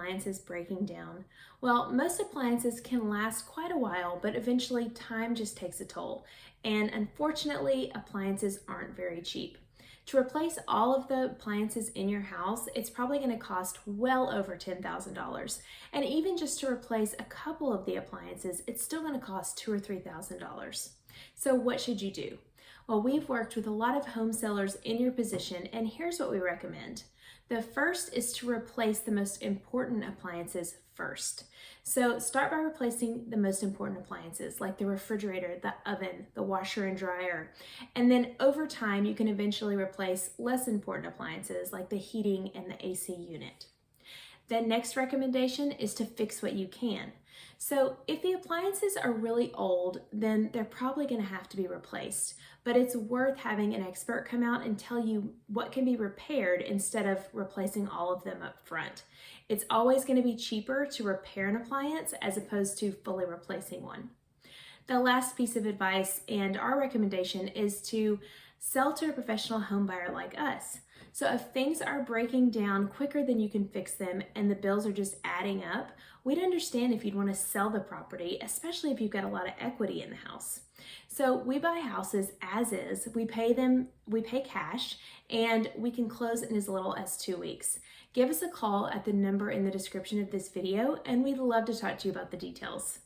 appliances breaking down? Well, most appliances can last quite a while, but eventually time just takes a toll. And unfortunately, appliances aren't very cheap. To replace all of the appliances in your house, it's probably going to cost well over $10,000. And even just to replace a couple of the appliances, it's still going to cost $2,000 or $3,000. So what should you do? Well, we've worked with a lot of home sellers in your position, and here's what we recommend. The first is to replace the most important appliances first. So start by replacing the most important appliances like the refrigerator, the oven, the washer and dryer. And then over time, you can eventually replace less important appliances like the heating and the AC unit. The next recommendation is to fix what you can. So if the appliances are really old, then they're probably going to have to be replaced, but it's worth having an expert come out and tell you what can be repaired instead of replacing all of them up front. It's always going to be cheaper to repair an appliance as opposed to fully replacing one. The last piece of advice and our recommendation is to sell to a professional home buyer like us. So if things are breaking down quicker than you can fix them and the bills are just adding up, we'd understand if you'd want to sell the property, especially if you've got a lot of equity in the house. So we buy houses as is, we pay cash, and we can close in as little as 2 weeks. Give us a call at the number in the description of this video, and we'd love to talk to you about the details.